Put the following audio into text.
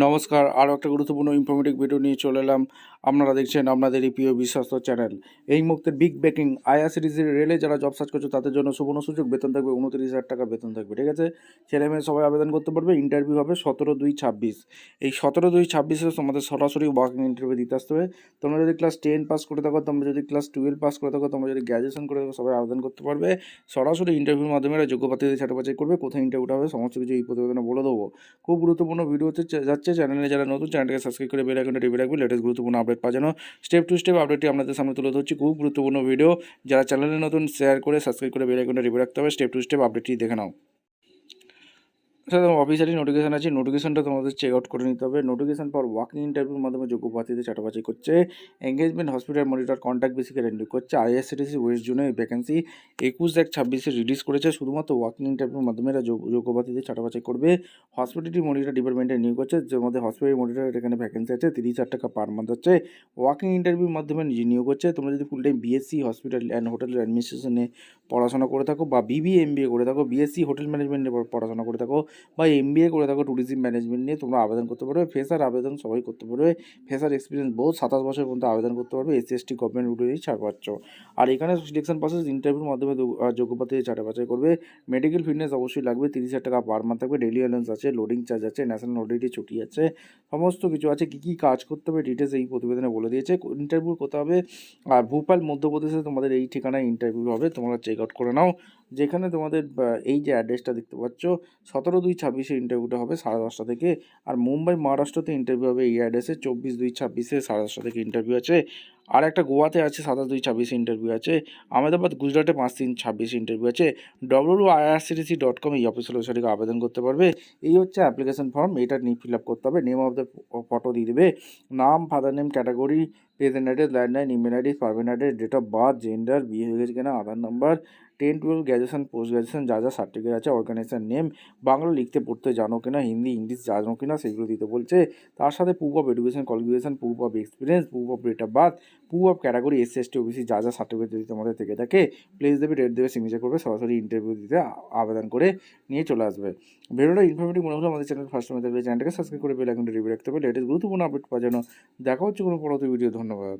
নমস্কার, আরও একটা গুরুত্বপূর্ণ ইনফরমেটিভ ভিডিও নিয়ে চলে এলাম। আপনারা দেখছেন আপনাদের এই প্রিয় বিশ্বস্ত চ্যানেল। এই মুহূর্তে বিগ ব্রেকিং আইআরসিটিসি রেলে যারা জব সার্চ করছে তাদের জন্য সুবর্ণ সুযোগ, বেতন থাকবে 29,000 টাকা বেতন থাকবে, ঠিক আছে। ছেলে মেয়ে সবাই আবেদন করতে পারবে। ইন্টারভিউ হবে 17/2/26। এই 17/2/26 তোমাদের সরাসরি ওয়াকিং ইন্টারভিউ দিতে আসতে হবে। তোমরা যদি ক্লাস 10 পাস করে থাকো, তোমরা যদি ক্লাস 12 পাস করে থাকো, তোমরা যদি গ্র্যাজুয়েশন করে থাকো, সবাই আবেদন করতে পারবে। সরাসরি ইন্টারভিউর মাধ্যমে এরা যোগ্য প্রার্থীদের ছাঁটাই বাছাই করবে। কোথায় ইন্টারভিউটা হবে সমস্ত কিছু এই প্রতিবেদনে বলে দেবো। খুব গুরুত্বপূর্ণ ভিডিও হতে যাচ্ছে। চ্যানেলে যারা নতুন, চ্যানেলটাকে সাবস্ক্রাইব করে বেল আইকনটা টিপে রাখবে লেটেস্ট গুরুত্বপূর্ণ আপডেট পাওয়ার জন্য। স্টেপ টু স্টেপ আপডেটটি আপনাদের সামনে তুলে ধরছি। খুব গুরুত্বপূর্ণ ভিডিও, যারা চ্যানেলে নতুন শেয়ার করে সাবস্ক্রাইব করে বেল আইকনটা টিপে রাখতে হবে। স্টেপ টু স্টেপ আপডেটটি দেখে নাও। স্যার অফিসিয়ালি নোটিফিকেশন আছে, নোটিফিকেশনটা তোমাদের চেক আউট করে নিতে হবে। নোটিফিকেশন পর ওয়াকিং ইন্টারভিউর মাধ্যমে যোগ্য প্রার্থীদের ছাঁটাবাছাই করছে। এঙ্গেজমেন্ট হসপিটাল মনিটর কন্ট্যাক্ট বেসিকে নিয়োগ করছে। আইআরসিটিসি ওয়েস্ট জোনে ভ্যাকেন্সি 21/1/26 রিলিজ করেছে। শুধুমাত্র ওয়াকিং ইন্টারভিউর মাধ্যমে এরা যোগ্য প্রার্থীদের ছাঁটাবাছাই করবে। হসপিটালিটি মনিটর ডিপার্টমেন্টে নিয়োগ করছে, যার মধ্যে হসপিটাল মনিটর এখানে ভ্যাকেন্সি আছে 30,000 টাকা পার মান্থ হচ্ছে। ওয়াকিং ইন্টারভিউর মাধ্যমে নিয়োগ করছে। তোমরা যদি full time BSc hospital and hotel অ্যাডমিনিস্ট্রেশনে পড়াশোনা করে থাকো, বা বিবিএ এমবিএ করে থাকো, বিএসসি হোটেল ম্যানেজমেন্টে পড়াশোনা করে থাকো, বা এমবিএ করে থাকো ট্যুরিজম ম্যানেজমেন্ট নিয়ে, তোমরা আবেদন করতে পারবে। ফ্রেশার আবেদন সবাই করতে পারবে। ফ্রেশার এক্সপিরিয়েন্স বহু 27 বছর পর্যন্ত আবেদন করতে পারবে। এসসি এসটি গভর্নমেন্ট রুটেই ছাড় পাচ্ছ। আর এখানে সিলেকশন প্রসেস ইন্টারভিউর মাধ্যমে যোগ্য প্রার্থীদের ছাঁটাই বাছাই করবে। মেডিকেল ফিটনেস অবশ্যই লাগবে। 30,000 টাকা পার মান্থ থাকবে। ডেলি অ্যালাউন্স আছে, লোডিং চার্জ আছে, ন্যাশনাল হলিডে ছুটি আছে, সমস্ত কিছু আছে। কী কী কাজ করতে হবে ডিটেলস এই প্রতিবেদনে বলে দিয়েছে। ইন্টারভিউ কোথাও হবে, আর ভোপাল মধ্যপ্রদেশে তোমাদের এই ঠিকানায় ইন্টারভিউ হবে। তোমরা চেক আউট করে নাও। যেখানে তোমাদের এই যে অ্যাড্রেসটা দেখতে পাচ্ছ, 17/2/26 ইন্টারভিউটা হবে 10:30 থেকে। আর মুম্বাই মহারাষ্ট্রতে ইন্টারভিউ হবে এই অ্যাড্রেসে 24/2/26 10:30 থেকে ইন্টারভিউ আছে। আর একটা গোয়াতে আছে 27/2/26 ইন্টারভিউ আছে। আহমেদাবাদ গুজরাটে 5/3/26 ইন্টারভিউ আছে। www.irctc.com এই অফিসিয়াল ওয়েবসাইটে আবেদন করতে পারবে। এই হচ্ছে অ্যাপ্লিকেশন ফর্ম, এটা নিয়ে ফিল আপ করতে হবে। নেম অফ দ্য ফটো দিয়ে দেবে, নাম, father name, category, present address, landline, email ID, permanent address, date of birth, gender, বিয়ে হয়ে গেছে কিনা, Aadhaar number, 10-12 graduation, post graduation, যা যা সার্টিফিকেট আছে, অর্গানাইজেশন নেম, বাংলা লিখতে পড়তে জানো কিনা, হিন্দি ইংলিশ জানো কিনা সেগুলো দিতে বলছে। তার সাথে proof of education qualification, proof of experience, proof of date of birth, proof of category SC ST OBC, যা যা সার্টিফিকেট যদি তোমাদের থেকে থাকে প্লেস দেবে, ডেট দেবে, সিগনেচার করবে, সরাসরি ইন্টারভিউ দিতে আবেদন করে নিয়ে চলে আসবে। ভিডিওটা ইনফরমেটিভ মনে হলে আমাদের চ্যানেল ফার্স্ট থাকবে, চ্যানেলটাকে সাবস্ক্রাইব করে বেল আইকনটা টিপে রাখতে হবে লেটেস্ট গুরুত্বপূর্ণ আপডেট পাওয়ার জন্য। দেখা হচ্ছে কোনো পরবর্তী ভিডিও। ধন্যবাদ।